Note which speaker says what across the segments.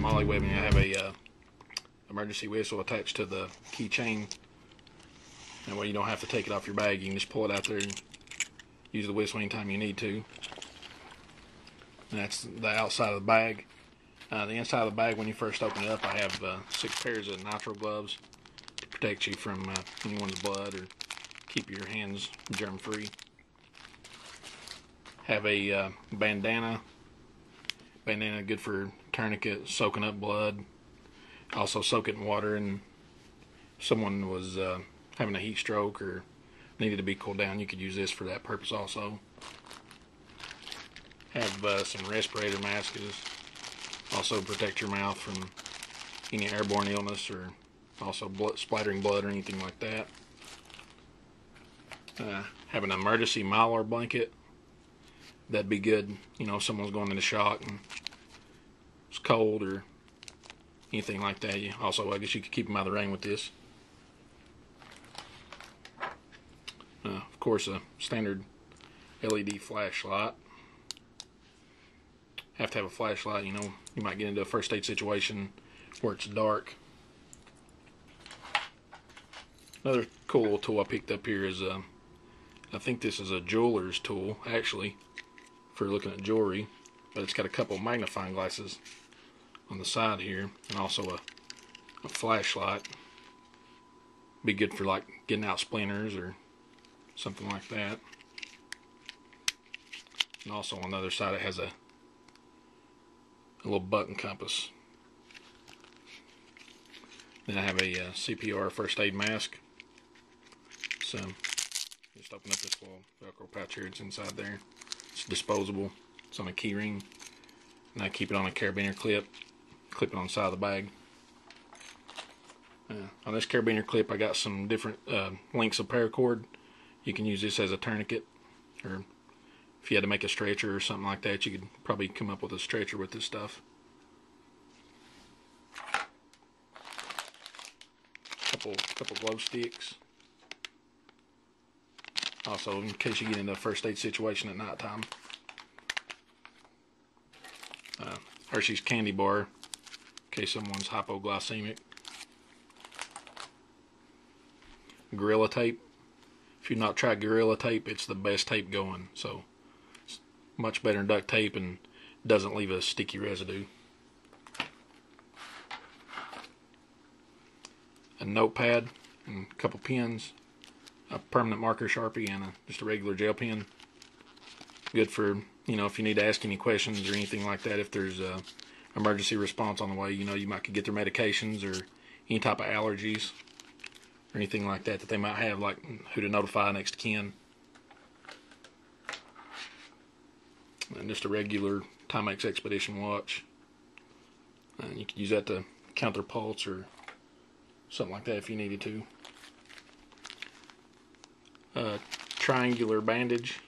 Speaker 1: MOLLE webbing, you have a emergency whistle attached to the keychain. That way you don't have to take it off your bag. You can just pull it out there and use the whistle anytime you need to. And that's the outside of the bag. The inside of the bag, when you first open it up, I have 6 pairs of nitrile gloves to protect you from anyone's blood or keep your hands germ-free. Have a bandana. Bandana good for tourniquet, soaking up blood. Also soak it in water, and if someone was having a heat stroke or needed to be cooled down, you could use this for that purpose also. Have some respirator masks. Also protect your mouth from any airborne illness or also splattering blood or anything like that. Have an emergency Mylar blanket. That'd be good, you know, if someone's going into shock and it's cold or anything like that. Also, I guess you could keep them out of the rain with this. Of course, a standard LED flashlight. Have to have a flashlight, you know, you might get into a first aid situation where it's dark. Another cool little tool I picked up here is, I think this is a jeweler's tool, actually, for looking at jewelry, but it's got a couple magnifying glasses on the side here, and also a flashlight. Be good for like getting out splinters or something like that. And also on the other side it has a little button compass. Then I have a CPR first aid mask. So just open up this little Velcro pouch here. It's inside there. It's disposable. It's on a key ring. And I keep it on a carabiner clip. Clip it on the side of the bag. On this carabiner clip I got some different lengths of paracord. You can use this as a tourniquet, or if you had to make a stretcher or something like that, you could probably come up with a stretcher with this stuff. Couple glow sticks. Also, in case you get into a first aid situation at nighttime. Hershey's candy bar, in case someone's hypoglycemic. Gorilla tape. If you've not tried Gorilla tape, it's the best tape going. So it's much better than duct tape and doesn't leave a sticky residue. A notepad and a couple pens, a permanent marker Sharpie, and just a regular gel pen. Good for, you know, if you need to ask any questions or anything like that. If there's a emergency response on the way, you know, you might could get their medications or any type of allergies or anything like that they might have, like who to notify next of kin. And just a regular Timex Expedition watch. And you could use that to count their pulse or something like that if you needed to. Triangular bandage.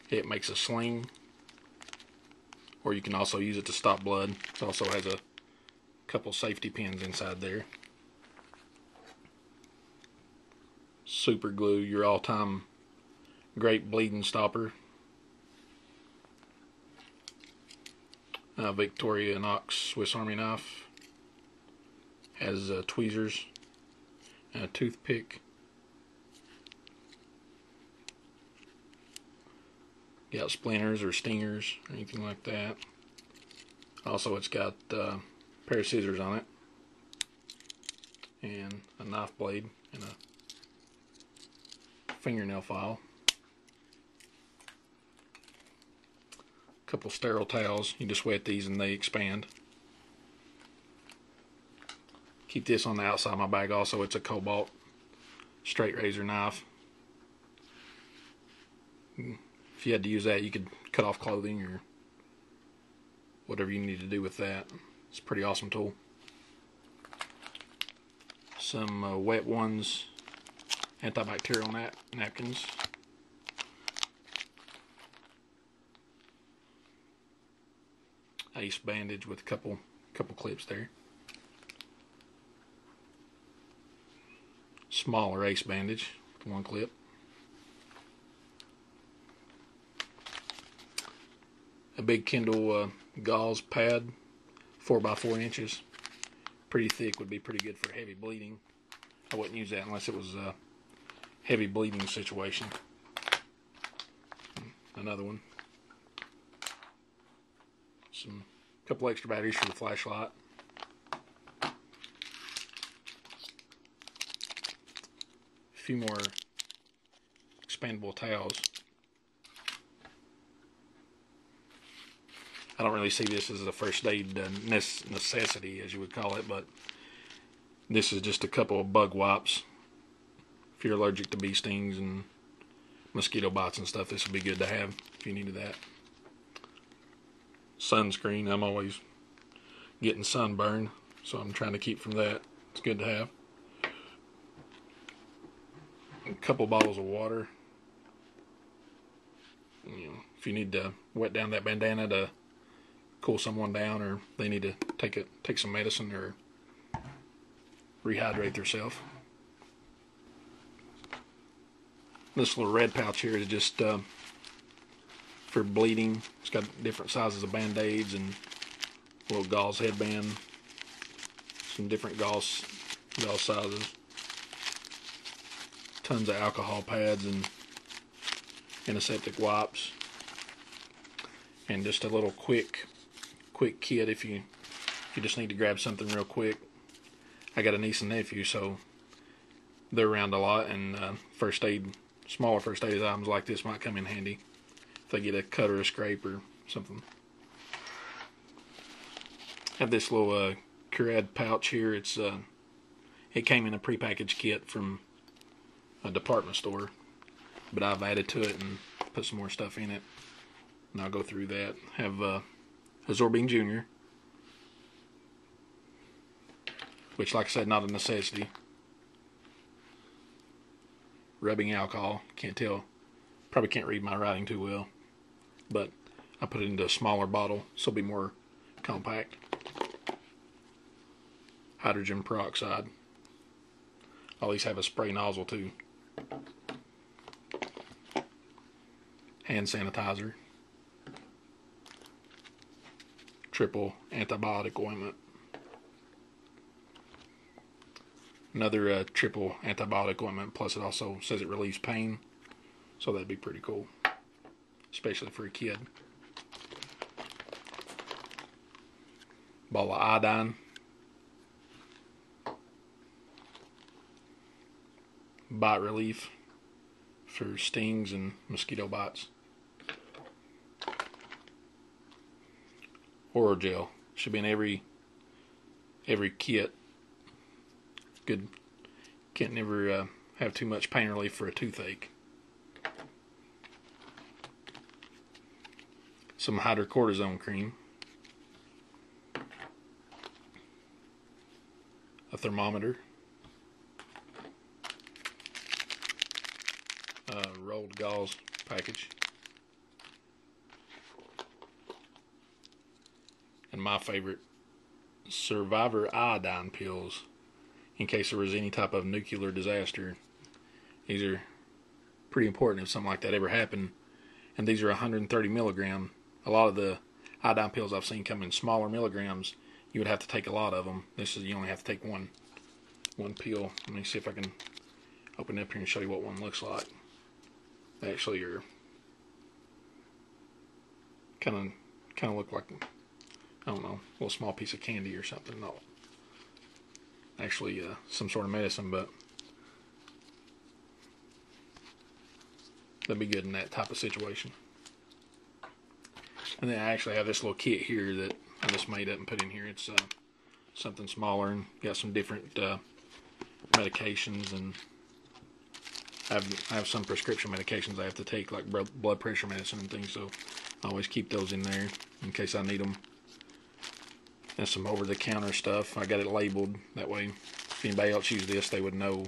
Speaker 1: It makes a sling. Or you can also use it to stop blood. It also has a couple safety pins inside there. Super glue, your all-time great bleeding stopper. Victoria Knox Swiss Army knife. Has tweezers and a toothpick. Got splinters or stingers or anything like that. Also, it's got a pair of scissors on it, and a knife blade, and a fingernail file. A couple sterile towels. You just wet these and they expand. Keep this on the outside of my bag also. It's a cobalt straight razor knife. If you had to use that, you could cut off clothing or whatever you need to do with that. It's a pretty awesome tool. Some wet ones, antibacterial napkins. Ace bandage with a couple clips there. Smaller ace bandage with one clip. A big Kindle gauze pad 4 by 4 inches. Pretty thick would be pretty good for heavy bleeding. I wouldn't use that unless it was a heavy bleeding situation. Another one. Couple extra batteries for the flashlight. A few more expandable towels. I don't really see this as a first aid necessity, as you would call it, but this is just a couple of bug wipes. If you're allergic to bee stings and mosquito bites and stuff, this would be good to have if you needed that. Sunscreen. I'm always getting sunburn, so I'm trying to keep from that. It's good to have. A couple bottles of water. You know, if you need to wet down that bandana to cool someone down, or they need to take some medicine or rehydrate themselves. This little red pouch here is just for bleeding. It's got different sizes of band-aids and a little gauze headband, some different gauze sizes, tons of alcohol pads and antiseptic wipes, and just a little quick kit if you just need to grab something real quick. I got a niece and nephew, so they're around a lot, and smaller first aid items like this might come in handy if they get a cut or a scrape or something. I have this little Curad pouch here. It came in a prepackaged kit from a department store, but I've added to it and put some more stuff in it, and I'll go through that. Have Azorbine Jr., which, like I said, not a necessity. Rubbing alcohol. Can't tell. Probably can't read my writing too well, but I put it into a smaller bottle so it'll be more compact. Hydrogen peroxide. I always have a spray nozzle too. Hand sanitizer. Triple antibiotic ointment. Another triple antibiotic ointment, plus it also says it relieves pain, so that'd be pretty cool, especially for a kid. Ball of iodine. Bite relief for stings and mosquito bites. Oral gel should be in every kit. Good. Can't never have too much pain relief for a toothache. Some hydrocortisone cream. A thermometer. A rolled gauze package. And my favorite, Survivor iodine pills, in case there was any type of nuclear disaster. These are pretty important if something like that ever happened. And these are 130 milligram. A lot of the iodine pills I've seen come in smaller milligrams. You would have to take a lot of them. You only have to take one pill. Let me see if I can open it up here and show you what one looks like. They actually are kind of look like, I don't know, a little small piece of candy or something. No, actually some sort of medicine, but that'd be good in that type of situation. And then I actually have this little kit here that I just made up and put in here. It's something smaller and got some different medications, and I have some prescription medications I have to take, like blood pressure medicine and things, so I always keep those in there in case I need them. And some over-the-counter stuff. I got it labeled that way. If anybody else used this, they would know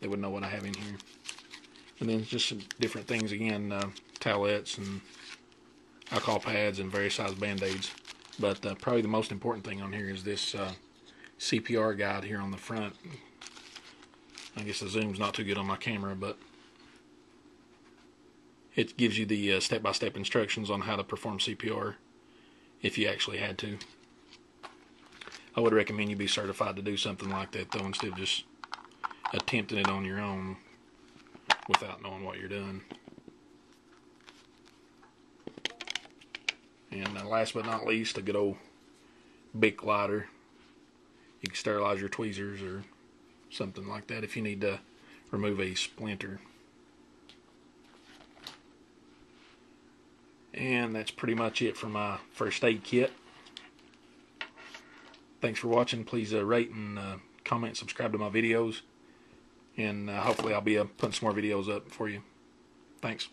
Speaker 1: what I have in here. And then just some different things again, towelettes and alcohol pads and various size band-aids. But probably the most important thing on here is this CPR guide here on the front. I guess the zoom's not too good on my camera, but it gives you the step-by-step instructions on how to perform CPR if you actually had to. I would recommend you be certified to do something like that, though, instead of just attempting it on your own without knowing what you're doing. And last but not least, a good old Bic lighter. You can sterilize your tweezers or something like that if you need to remove a splinter. And that's pretty much it for my first aid kit. Thanks for watching. Please rate and comment, subscribe to my videos. And hopefully I'll be putting some more videos up for you. Thanks.